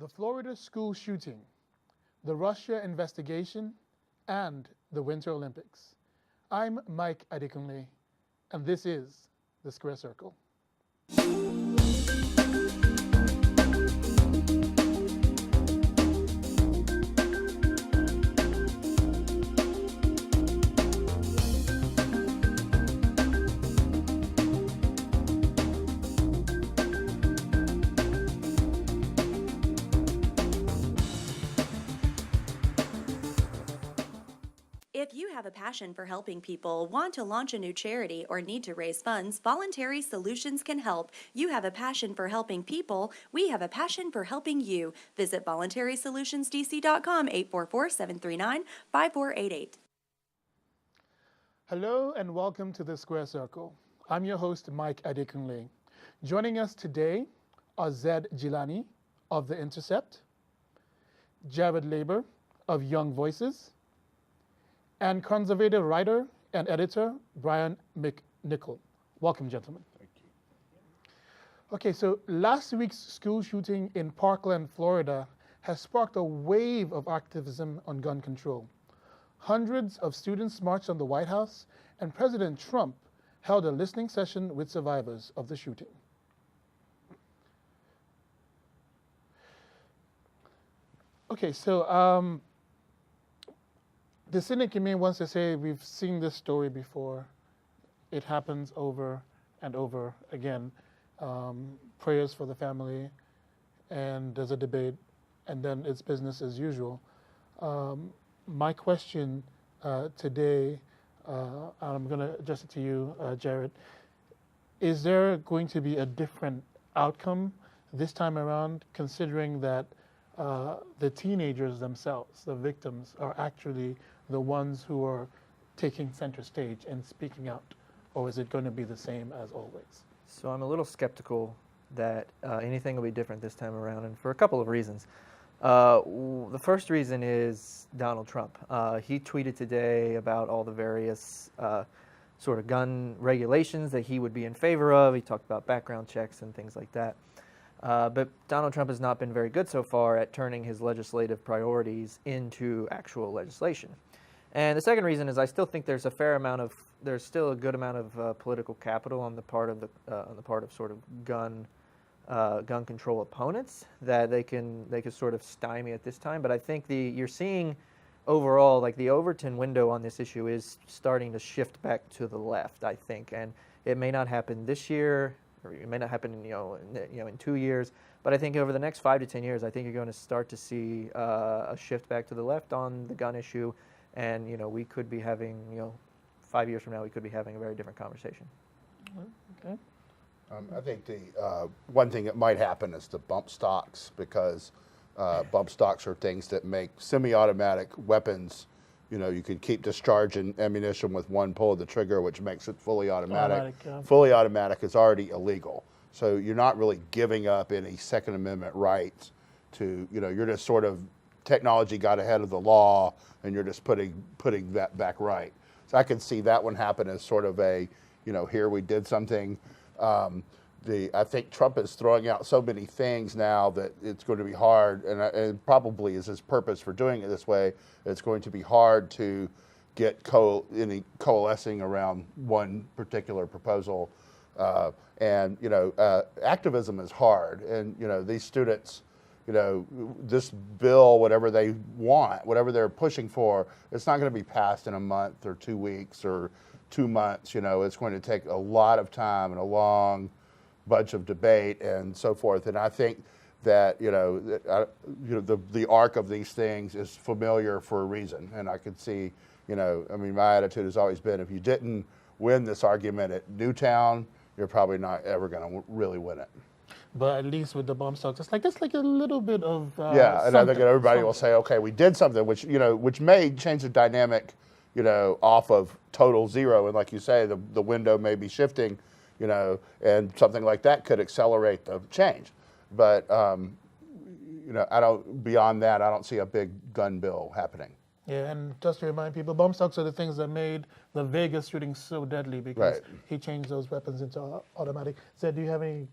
the Florida school shooting, the Russia investigation, and the Winter Olympics. I'm Mike Adekunle, and this is The Square Circle. If you have a passion for helping people, want to launch a new charity, or need to raise funds, Voluntary Solutions can help. You have a passion for helping people. We have a passion for helping you. Visit voluntarysolutionsdc.com, 844-739-5488. Hello and welcome to The Square Circle. I'm your host, Mike Adekunle. Joining us today are Zed Jilani of The Intercept, Jared Laber of Young Voices, and conservative writer and editor, Brian McNichol. Welcome, gentlemen. Thank you. Okay, so last week's school shooting in Parkland, Florida, has sparked a wave of activism on gun control. Hundreds of students marched on the White House, and President Trump held a listening session with survivors of the shooting. Okay, so the cynic in me wants to say we've seen this story before. It happens over and over again. Prayers for the family, and there's a debate, and then it's business as usual. My question today, I'm going to address it to you, Jared. Is there going to be a different outcome this time around, considering that the teenagers themselves, the victims, are actually the ones who are taking center stage and speaking out? Or is it going to be the same as always? So I'm a little skeptical that anything will be different this time around, and for a couple of reasons. The first reason is Donald Trump. He tweeted today about all the various sort of gun regulations that he would be in favor of. He talked about background checks and things like that. But Donald Trump has not been very good so far at turning his legislative priorities into actual legislation. And the second reason is I still think there's still a good amount of political capital on the part of sort of gun control opponents that they can sort of stymie at this time. But I think you're seeing overall, like, the Overton window on this issue is starting to shift back to the left, I think, and it may not happen this year, or it may not happen in 2 years, but I think over the next 5 to 10 years, I think you're going to start to see a shift back to the left on the gun issue, and we could be having 5 years from now, we could be having a very different conversation. Okay. I think the one thing that might happen is the bump stocks, because bump stocks are things that make semi-automatic weapons. You can keep discharging ammunition with one pull of the trigger, which makes it fully automatic. Fully automatic is already illegal. So you're not really giving up any Second Amendment rights to, you're just sort of, technology got ahead of the law, and you're just putting that back right. So I could see that one happen as sort of a, here we did something. I think Trump is throwing out so many things now that it's going to be hard, and it probably is his purpose for doing it this way. It's going to be hard to get coalescing around one particular proposal. Activism is hard, and these students, this bill, whatever they want, whatever they're pushing for, it's not going to be passed in a month or 2 weeks or 2 months. It's going to take a lot of time and a long bunch of debate and so forth. And I think that the arc of these things is familiar for a reason. And I could see, my attitude has always been, if you didn't win this argument at Newtown, you're probably not ever going to really win it. But at least with the bump stocks, it's like a little bit of yeah. And I think everybody will say, okay, we did something, which may change the dynamic, off of total zero. And like you say, the window may be shifting, and something like that could accelerate the change. But beyond that, I don't see a big gun bill happening. Yeah, and just to remind people, bump stocks are the things that made the Vegas shooting so deadly, because he changed those weapons into automatic. So do you have any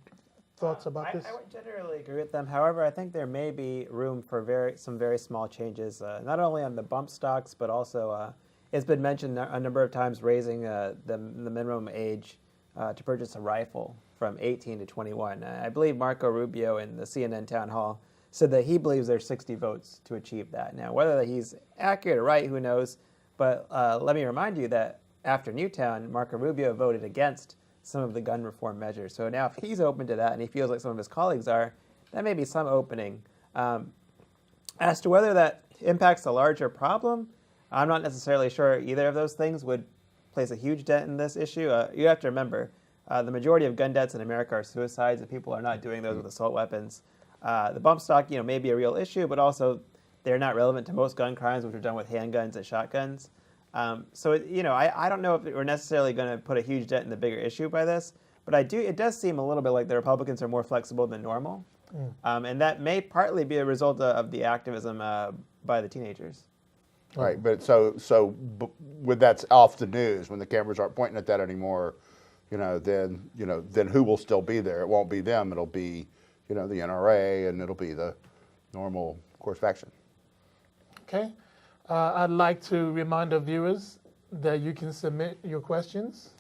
thoughts about this? I would generally agree with them. However, I think there may be room for some very small changes, not only on the bump stocks, but also it's been mentioned a number of times raising the minimum age to purchase a rifle from 18 to 21. I believe Marco Rubio in the CNN town hall said that he believes there's 60 votes to achieve that. Now, whether he's accurate or right, who knows? But let me remind you that after Newtown, Marco Rubio voted against some of the gun reform measures. So now if he's open to that and he feels like some of his colleagues are, that may be some opening. As to whether that impacts a larger problem, I'm not necessarily sure either of those things would place a huge dent in this issue. You have to remember, the majority of gun deaths in America are suicides, and people are not doing those with assault weapons. The bump stock, may be a real issue, but also they're not relevant to most gun crimes, which are done with handguns and shotguns. So I don't know if we're necessarily going to put a huge dent in the bigger issue by this, but it does seem a little bit like the Republicans are more flexible than normal, and that may partly be a result of the activism by the teenagers. Right, but when that's off the news, when the cameras aren't pointing at that anymore, then who will still be there? It won't be them. It'll be, the NRA, and it'll be the normal course of action. Okay. I'd like to remind our viewers that you can submit your questions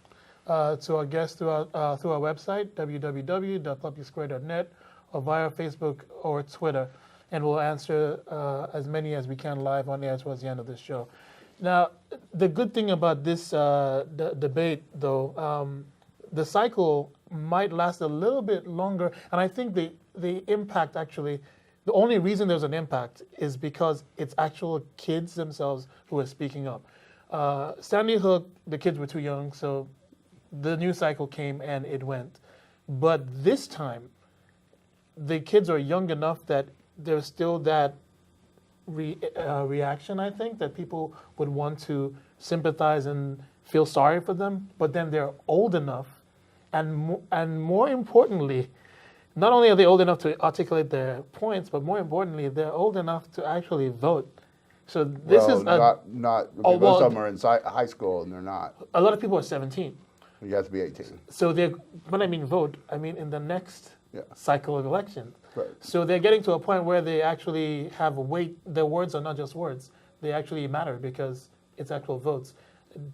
to our guests through our website, www.publicsquare.net, or via Facebook or Twitter, and we'll answer as many as we can live on air towards the end of this show. Now, the good thing about this debate, though, the cycle might last a little bit longer, and I think the impact actually, the only reason there's an impact is because it's actual kids themselves who are speaking up. Sandy Hook, the kids were too young, so the news cycle came and it went. But this time, the kids are young enough that there's still that reaction, I think, that people would want to sympathize and feel sorry for them. But then they're old enough, and more importantly, not only are they old enough to articulate their points, but more importantly, they're old enough to actually vote. So this is not. Most of them are in high school, and they're not. A lot of people are 17. You have to be 18. So when I mean vote, I mean in the next cycle of elections. Right. So they're getting to a point where they actually have weight. Their words are not just words; they actually matter because it's actual votes.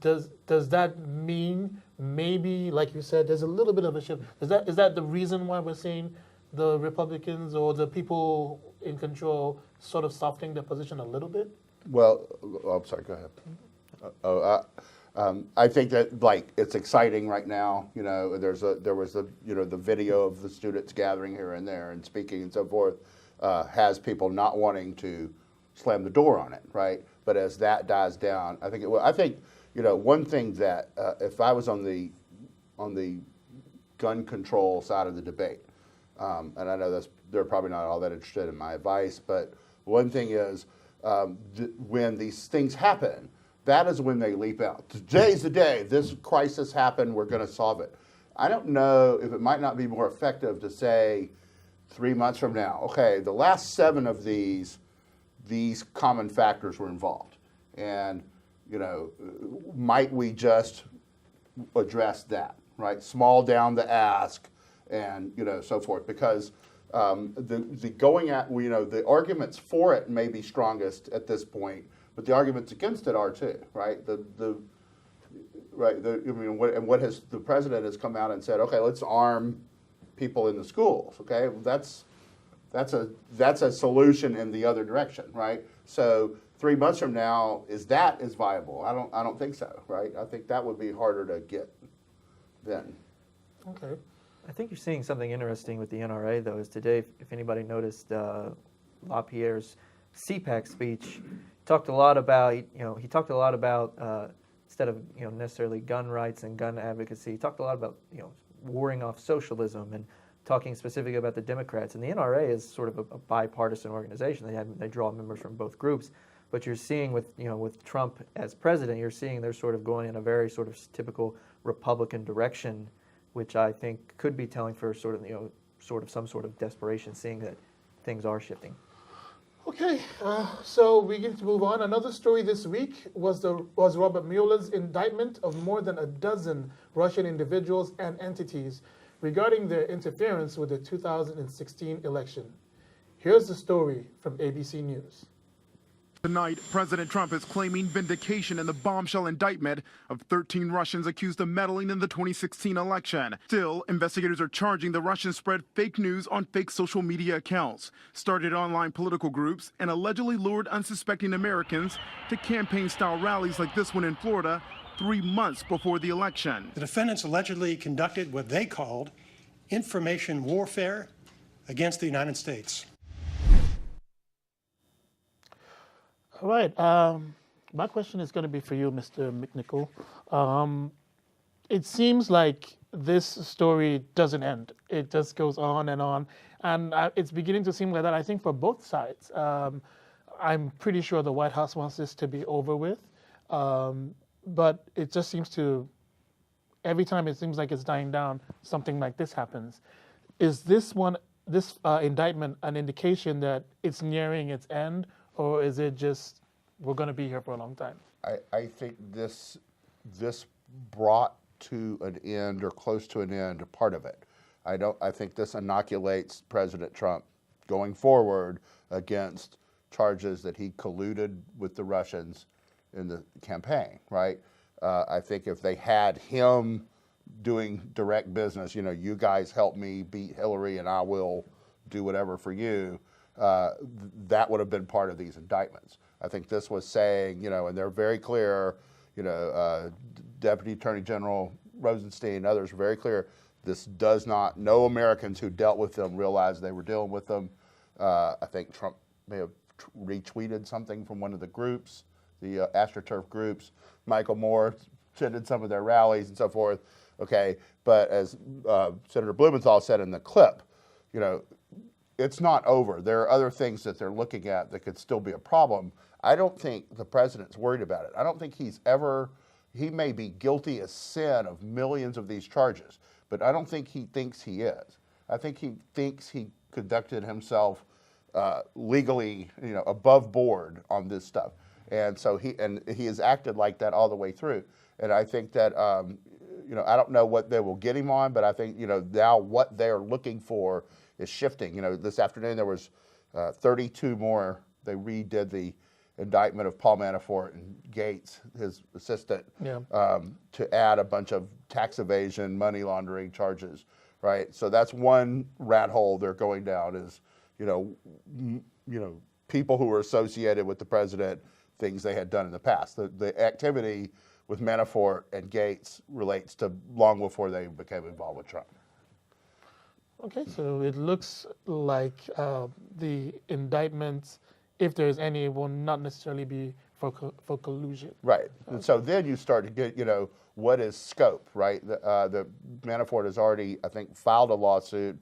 Does that mean maybe, like you said, there's a little bit of a shift? Is that the reason why we're seeing the Republicans or the people in control sort of softening their position a little bit? Well, I'm sorry. Go ahead. I think that it's exciting right now. There was the video of the students gathering here and there and speaking and so forth has people not wanting to slam the door on it, right? But as that dies down, I think it will. I think one thing that if I was on the gun control side of the debate, and I know they're probably not all that interested in my advice, but one thing is when these things happen, that is when they leap out. Today's the day. This crisis happened. We're going to solve it. I don't know if it might not be more effective to say 3 months from now, okay, the last 7 of these common factors were involved. And, might we just address that, right? Small down the ask and, so forth. Because the arguments for it may be strongest at this point, but the arguments against it are too, right? What has the president has come out and said? Okay, let's arm people in the schools. Okay, that's a solution in the other direction, right? So 3 months from now, is viable? I don't think so, right? I think that would be harder to get then. Okay. I think you're seeing something interesting with the NRA, though, is today, if anybody noticed LaPierre's CPAC speech, talked a lot about, instead of, necessarily gun rights and gun advocacy, he talked a lot about, warring off socialism and talking specifically about the Democrats. And the NRA is sort of a bipartisan organization. They draw members from both groups. But you're seeing with Trump as president, you're seeing they're sort of going in a very sort of typical Republican direction, which I think could be telling for sort of some sort of desperation, seeing that things are shifting. Okay, so we get to move on. Another story this week was Robert Mueller's indictment of more than a dozen Russian individuals and entities. regarding their interference with the 2016 election. Here's the story from ABC News. Tonight, President Trump is claiming vindication in the bombshell indictment of 13 Russians accused of meddling in the 2016 election. Still, investigators are charging the Russians spread fake news on fake social media accounts, started online political groups, and allegedly lured unsuspecting Americans to campaign-style rallies like this one in Florida 3 months before the election. The defendants allegedly conducted what they called information warfare against the United States. All right. My question is going to be for you, Mr. McNichol. It seems like this story doesn't end. It just goes on. And it's beginning to seem like that, I think, for both sides. I'm pretty sure the White House wants this to be over with. But it just seems to, every time it seems like it's dying down, something like this happens. Is this indictment an indication that it's nearing its end? Or is it just, we're going to be here for a long time? I think this brought to an end or close to an end a part of it. I think this inoculates President Trump going forward against charges that he colluded with the Russians in the campaign, right? I think if they had him doing direct business, you guys help me beat Hillary and I will do whatever for you, that would have been part of these indictments. I think this was saying, and they're very clear, Deputy Attorney General Rosenstein and others were very clear, this does not, no Americans who dealt with them realized they were dealing with them. I think Trump may have retweeted something from one of the groups, the AstroTurf groups. Michael Moore attended some of their rallies and so forth. Okay, but as Senator Blumenthal said in the clip, it's not over. There are other things that they're looking at that could still be a problem. I don't think the president's worried about it. I don't think he may be guilty as sin of millions of these charges, but I don't think he thinks he is. I think he thinks he conducted himself legally, above board on this stuff. And so he has acted like that all the way through. And I think that, I don't know what they will get him on, but I think, now what they're looking for is shifting. This afternoon there was 32 more. They redid the indictment of Paul Manafort and Gates, his assistant, to add a bunch of tax evasion, money laundering charges, right? So that's one rat hole they're going down is, people who were associated with the president, things they had done in the past. The activity with Manafort and Gates relates to long before they became involved with Trump. Okay, so it looks like the indictments, if there's any, will not necessarily be for collusion. Right. And so then you start to get, what is scope, right? The Manafort has already, I think, filed a lawsuit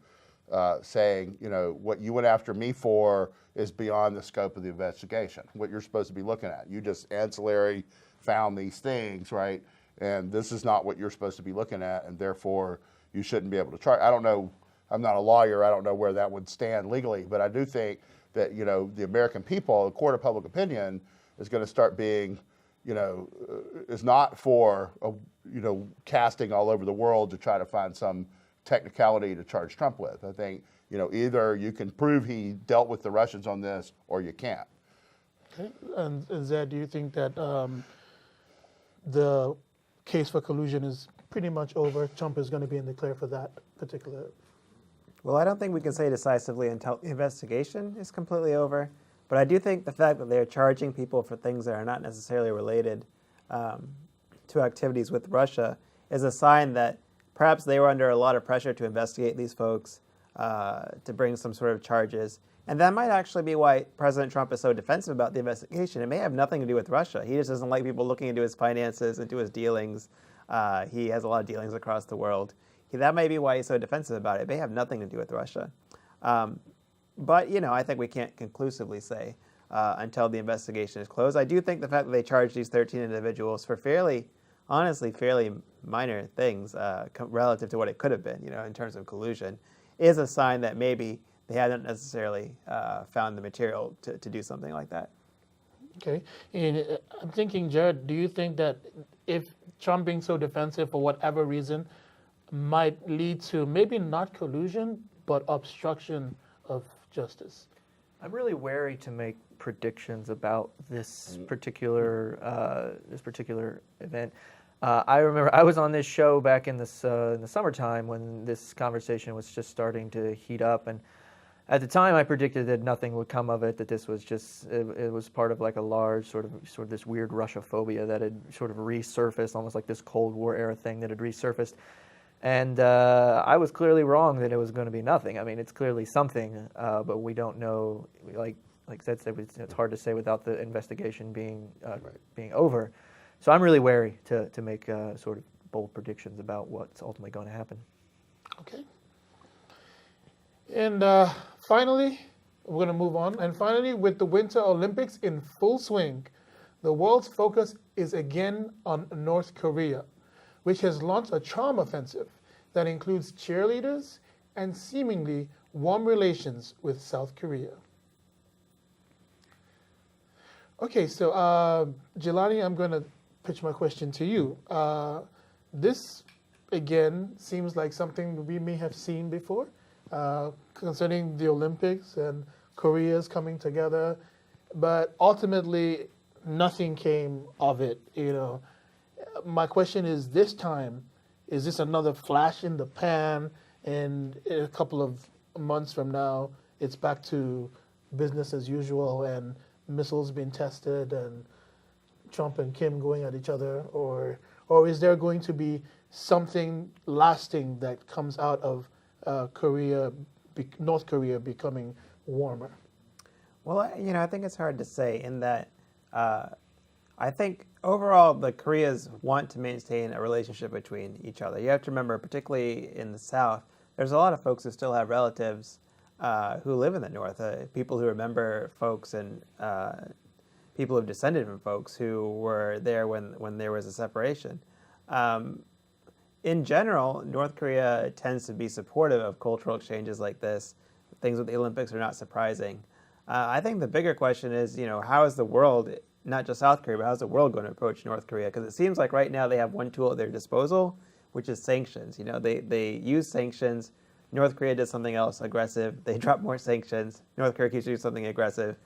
saying, what you went after me for is beyond the scope of the investigation, what you're supposed to be looking at. You just ancillary found these things, right? And this is not what you're supposed to be looking at, and therefore you shouldn't be able to charge. I don't know. I'm not a lawyer. I don't know where that would stand legally, but I do think that, the American people, the court of public opinion, is going to start being, is not for, casting all over the world to try to find some technicality to charge Trump with. I think, either you can prove he dealt with the Russians on this or you can't. Okay. And Zed, do you think that the case for collusion is pretty much over? Trump is going to be in the clear for that particular? Well, I don't think we can say decisively until the investigation is completely over. But I do think the fact that they're charging people for things that are not necessarily related to activities with Russia is a sign that perhaps they were under a lot of pressure to investigate these folks, to bring some sort of charges. And that might actually be why President Trump is so defensive about the investigation. It may have nothing to do with Russia. He just doesn't like people looking into his finances, into his dealings. He has a lot of dealings across the world. That may be why he's so defensive about it. It may have nothing to do with Russia. But, I think we can't conclusively say until the investigation is closed. I do think the fact that they charged these 13 individuals for fairly minor things relative to what it could have been, in terms of collusion, is a sign that maybe they hadn't necessarily found the material to do something like that. Okay. And I'm thinking, Jared, do you think that if Trump being so defensive for whatever reason, might lead to maybe not collusion, but obstruction of justice? I'm really wary to make predictions about this particular event. I remember I was on this show back in the summertime when this conversation was just starting to heat up, and at the time I predicted that nothing would come of it. That this was just it was part of like a large sort of this weird Russia-phobia that had sort of resurfaced, almost like this Cold War era thing that had resurfaced. And I was clearly wrong that it was going to be nothing. I mean, it's clearly something, but we don't know. Like Zed said, it's hard to say without the investigation being over. So I'm really wary to make sort of bold predictions about what's ultimately going to happen. Okay. And finally, we're going to move on. And finally, with the Winter Olympics in full swing, the world's focus is again on North Korea, which has launched a charm offensive that includes cheerleaders and seemingly warm relations with South Korea. Okay, so Jelani, I'm going to pitch my question to you. This, again, seems like something we may have seen before concerning the Olympics and Korea's coming together, but ultimately nothing came of it, you know. My question is, this time, is this another flash in the pan, and in a couple of months from now, it's back to business as usual and missiles being tested and Trump and Kim going at each other, or is there going to be something lasting that comes out of North Korea becoming warmer? Well, I think it's hard to say in that I think overall the Koreas want to maintain a relationship between each other. You have to remember, particularly in the South, there's a lot of folks who still have relatives who live in the North, people who remember folks and people who've descended from folks who were there when there was a separation. In general, North Korea tends to be supportive of cultural exchanges like this. Things with the Olympics are not surprising. I think the bigger question is, how is the world, not just South Korea, but how's the world going to approach North Korea? Because it seems like right now they have one tool at their disposal, which is sanctions. They use sanctions. North Korea does something else aggressive. They drop more sanctions. North Korea keeps doing something aggressive.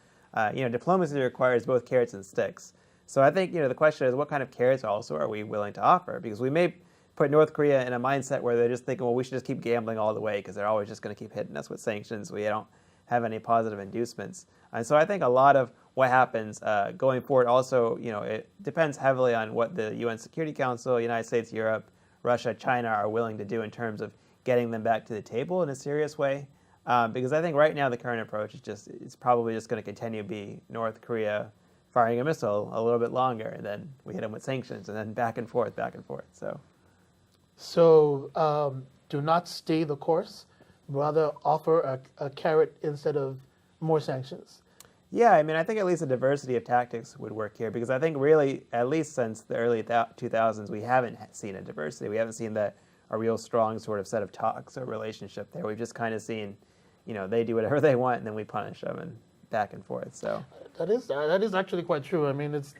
Diplomacy requires both carrots and sticks. So I think, the question is, what kind of carrots also are we willing to offer? Because we may put North Korea in a mindset where they're just thinking, well, we should just keep gambling all the way because they're always just going to keep hitting us with sanctions. We don't have any positive inducements. And so I think a lot of what happens going forward also, it depends heavily on what the UN Security Council, United States, Europe, Russia, China are willing to do in terms of getting them back to the table in a serious way. Because I think right now the current approach is it's probably just going to continue to be North Korea firing a missile a little bit longer, and then we hit them with sanctions, and then back and forth. So do not stay the course, rather offer a carrot instead of more sanctions. Yeah, I think at least a diversity of tactics would work here, because I think really, at least since the early 2000s, we haven't seen a diversity. We haven't seen a real strong sort of set of talks or relationship there. We've just kind of seen, they do whatever they want, and then we punish them, and back and forth. So that is actually quite true. It's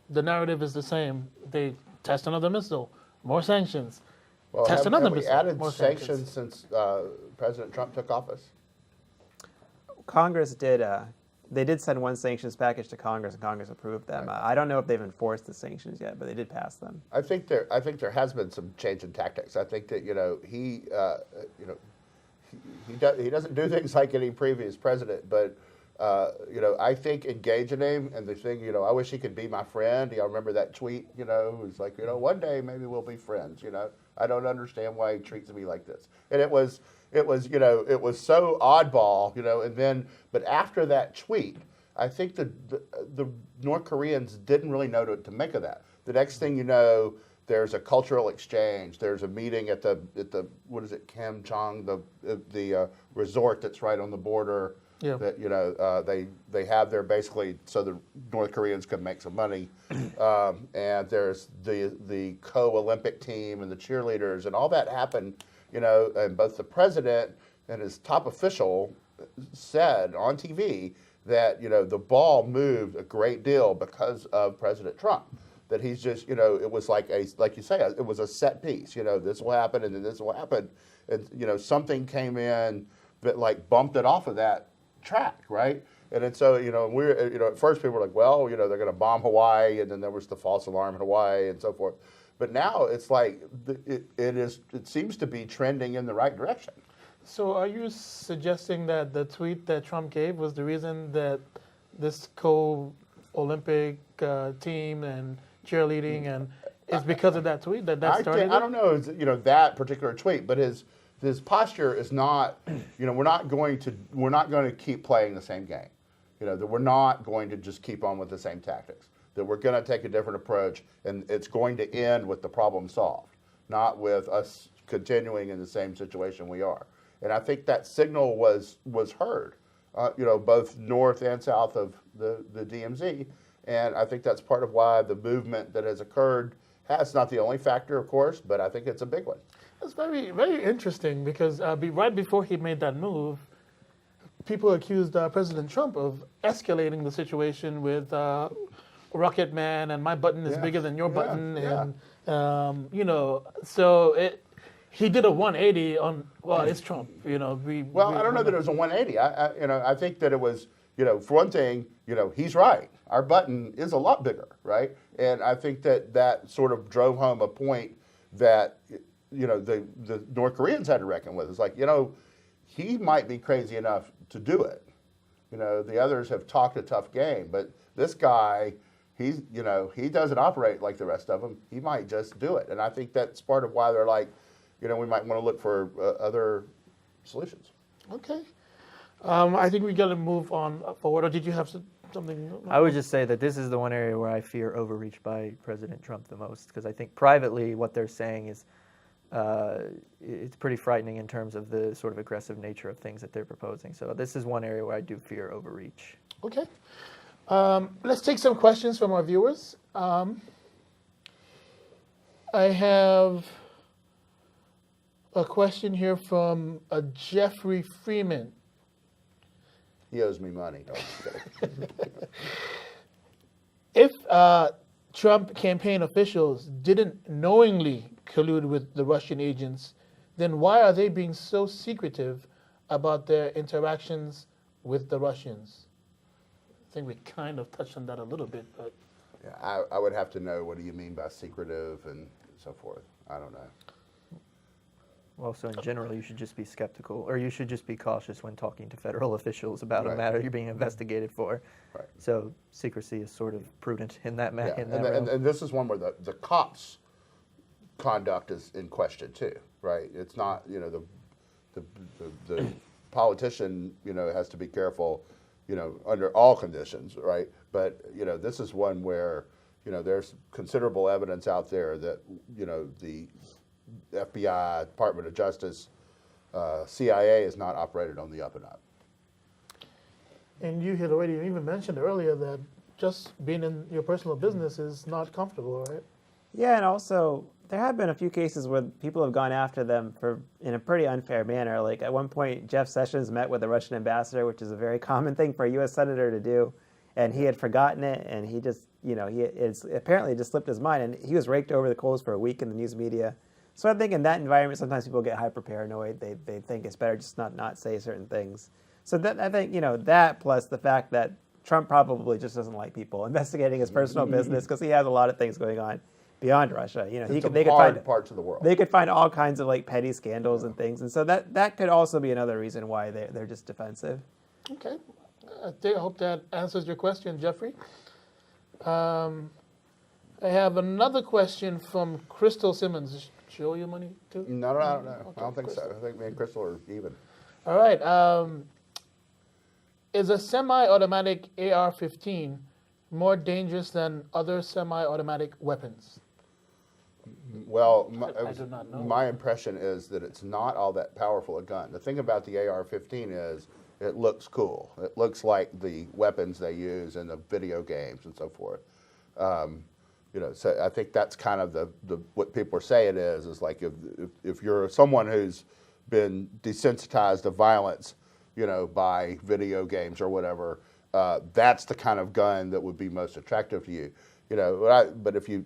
the narrative is the same. They test another missile, more sanctions. Well, Test another have we missile, added more sanctions since President Trump took office? Congress did. They did send one sanctions package to Congress, and Congress approved them. Right. I don't know if they've enforced the sanctions yet, but they did pass them. I think there has been some change in tactics. I think that he doesn't do things like any previous president, but I think engaging him and the thing, I wish he could be my friend. I remember that tweet, it was like, one day maybe we'll be friends. I don't understand why he treats me like this. And it was so oddball, and then, but after that tweet, I think the North Koreans didn't really know to make of that. The next thing you know, there's a cultural exchange. There's a meeting at the what is it, Kim Chong, the resort that's right on the border. Yeah. That they have there basically so the North Koreans can make some money, and there's the co-Olympic team and the cheerleaders and all that happened. And both the president and his top official said on TV that the ball moved a great deal because of President Trump. that he's just, it was like like you say, it was a set piece. This will happen and then this will happen, and something came in that like bumped it off of that track, right? And then so we're at first people were like, well, they're going to bomb Hawaii, and then there was the false alarm in Hawaii and so forth. But now it's like it seems to be trending in the right direction. So are you suggesting that the tweet that Trump gave was the reason that this co-Olympic team and cheerleading and is because of that tweet that started? I don't know, that particular tweet, but his posture is not, we're not going to keep playing the same game. That we're not going to just keep on with the same tactics. That we're going to take a different approach, and it's going to end with the problem solved, not with us continuing in the same situation we are. And I think that signal was heard, both north and south of the DMZ. And I think that's part of why the movement that has occurred has not the only factor, of course, but I think it's a big one. That's very, very interesting because right before he made that move, people accused President Trump of escalating the situation with Rocket Man and my button is bigger than your button, and so he did a 180 on. Well, it's Trump, I don't know that it was a 180. I think that it was, for one thing, he's right. Our button is a lot bigger, right? And I think that sort of drove home a point that the North Koreans had to reckon with. It's like, he might be crazy enough to do it. The others have talked a tough game, but this guy, he doesn't operate like the rest of them. He might just do it. And I think that's part of why they're like, we might want to look for other solutions. Okay. I think we got to move on forward. Or did you have something? I would just say that this is the one area where I fear overreach by President Trump the most, because I think privately what they're saying is it's pretty frightening in terms of the sort of aggressive nature of things that they're proposing. So this is one area where I do fear overreach. Okay. Let's take some questions from our viewers. I have a question here from Jeffrey Freeman. He owes me money. No, I'm just kidding. If Trump campaign officials didn't knowingly collude with the Russian agents, then why are they being so secretive about their interactions with the Russians? I think we kind of touched on that a little bit, but Yeah, I would have to know, what do you mean by secretive and so forth? I don't know. Well, so in general, you should just be skeptical, or you should just be cautious when talking to federal officials about Right. a matter you're being investigated for. Right. So secrecy is sort of prudent in that matter. Yeah. And this is one where the cops' conduct is in question too, right? It's not, the politician, has to be careful, under all conditions, right? But, this is one where, there's considerable evidence out there that, the FBI, Department of Justice, CIA is not operated on the up and up. and you had already even mentioned earlier that just being in your personal business is not comfortable, right? Yeah, and also there have been a few cases where people have gone after them in a pretty unfair manner. Like at one point, Jeff Sessions met with the Russian ambassador, which is a very common thing for a U.S. senator to do, and he had forgotten it, and he just, it's apparently just slipped his mind, and he was raked over the coals for a week in the news media. So I think in that environment, sometimes people get hyper paranoid. They think it's better just not say certain things. So that, I think, that plus the fact that Trump probably just doesn't like people investigating his personal business because he has a lot of things going on beyond Russia. They could find parts of the world. They could find all kinds of petty scandals and things, and so that could also be another reason why they're just defensive. Okay. I hope that answers your question, Jeffrey. I have another question from Crystal Simmons. She owe you money too? No, I don't know. Okay, I don't think Crystal. so. I think me and Crystal are even. All right. Is a semi-automatic AR-15 more dangerous than other semi-automatic weapons? Well, I do not know. my impression is that it's not all that powerful a gun. The thing about the AR-15 is it looks cool. It looks like the weapons they use in the video games and so forth. So I think that's kind of the what people are saying is like if you're someone who's been desensitized to violence, by video games or whatever, that's the kind of gun that would be most attractive to you. But if you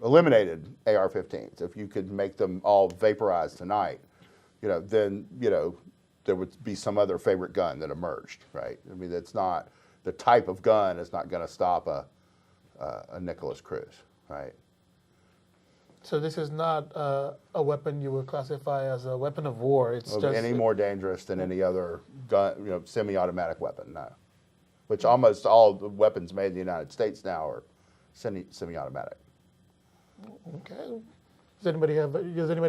eliminated AR-15s, if you could make them all vaporized tonight, then there would be some other favorite gun that emerged, right? I mean, that's not the type of gun is not going to stop a Nicholas Cruz, right? So this is not a weapon you would classify as a weapon of war. It's just Any more dangerous than any other gun, semi-automatic weapon, no. Which almost all the weapons made in the United States now are semi-automatic. Okay. Does anybody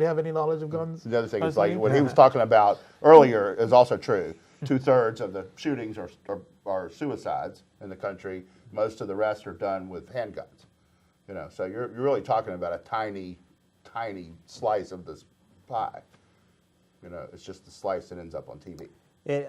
have any knowledge of guns? The other thing is, like what he was talking about earlier is also true. 2/3 of the shootings are suicides in the country. Most of the rest are done with handguns. So you're really talking about a tiny slice of this pie. It's just the slice that ends up on TV.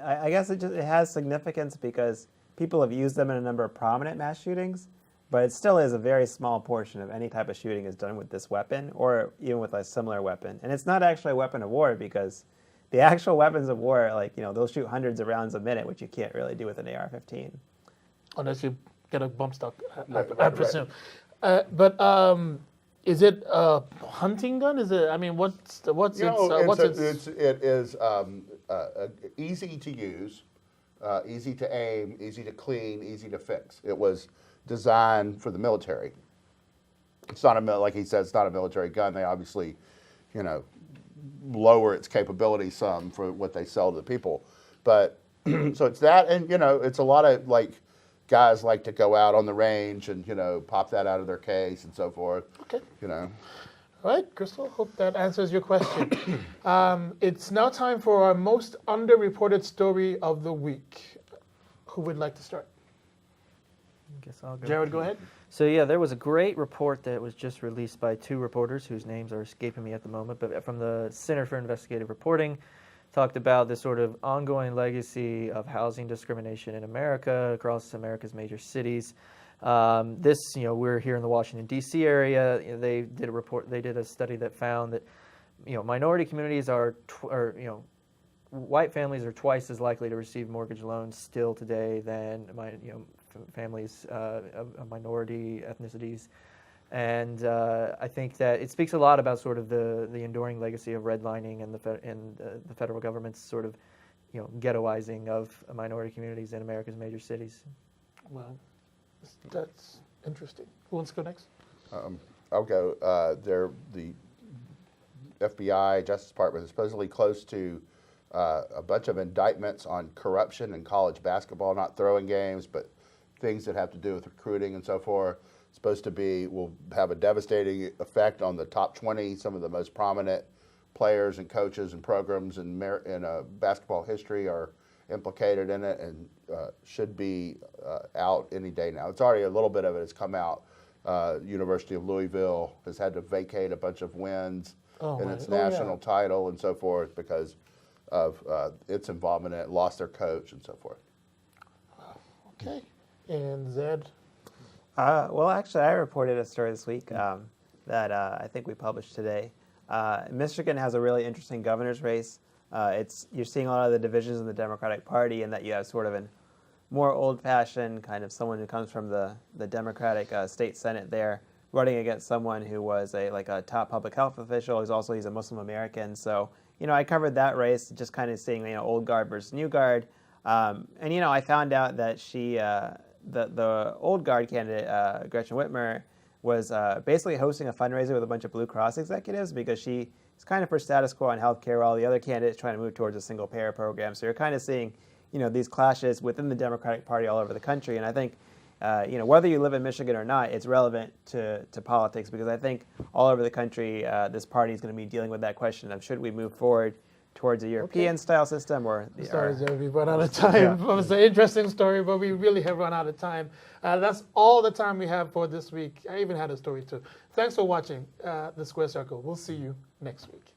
I guess it has significance because people have used them in a number of prominent mass shootings, but it still is a very small portion of any type of shooting is done with this weapon or even with a similar weapon. And it's not actually a weapon of war because the actual weapons of war, they'll shoot hundreds of rounds a minute, which you can't really do with an AR-15. Unless you get a bump stock, I Right. presume. But is it a hunting gun? Is it? I mean, what's its? It is easy to use, easy to aim, easy to clean, easy to fix. It was designed for the military. It's not like he said, it's not a military gun. They obviously, lower its capability some for what they sell to the people. But so it's that, and it's a lot of guys like to go out on the range and pop that out of their case and so forth. Okay. All right, Crystal. Hope that answers your question. It's now time for our most underreported story of the week. Who would like to start? I guess I'll go. Jared, go ahead. So yeah, there was a great report that was just released by two reporters whose names are escaping me at the moment, but from the Center for Investigative Reporting, talked about the sort of ongoing legacy of housing discrimination in America across America's major cities. We're here in the Washington D.C. area. They did a study that found that, minority communities white families are twice as likely to receive mortgage loans still today than families of minority ethnicities. And I think that it speaks a lot about sort of the enduring legacy of redlining and the federal government's sort of, ghettoizing of minority communities in America's major cities. Well, that's interesting. Who wants to go next? I'll go. The FBI, Justice Department, is supposedly close to a bunch of indictments on corruption in college basketball, not throwing games, but things that have to do with recruiting and so forth. Will have a devastating effect on the top 20, some of the most prominent players and coaches and programs in basketball history are implicated in it and should be out any day now. It's already a little bit of it has come out. University of Louisville has had to vacate a bunch of wins in its national title and so forth because of its involvement in it, lost their coach and so forth. Okay. And Zed? Well, actually, I reported a story this week that I think we published today. Michigan has a really interesting governor's race. You're seeing a lot of the divisions in the Democratic Party, and that you have sort of an more old-fashioned kind of someone who comes from the Democratic state Senate there, running against someone who was a top public health official. He's a Muslim American. So I covered that race, just kind of seeing old guard versus new guard. And I found out that she. The old guard candidate, Gretchen Whitmer, was basically hosting a fundraiser with a bunch of Blue Cross executives because she is kind of for status quo on healthcare while the other candidate is trying to move towards a single-payer program. So you're kind of seeing, these clashes within the Democratic Party all over the country. And I think, whether you live in Michigan or not, it's relevant to politics because I think all over the country, this party is going to be dealing with that question of should we move forward towards a European-style system or... Sorry, we've run out of time. It was an interesting story, but we really have run out of time. That's all the time we have for this week. I even had a story too. Thanks for watching The Square Circle. We'll see you next week.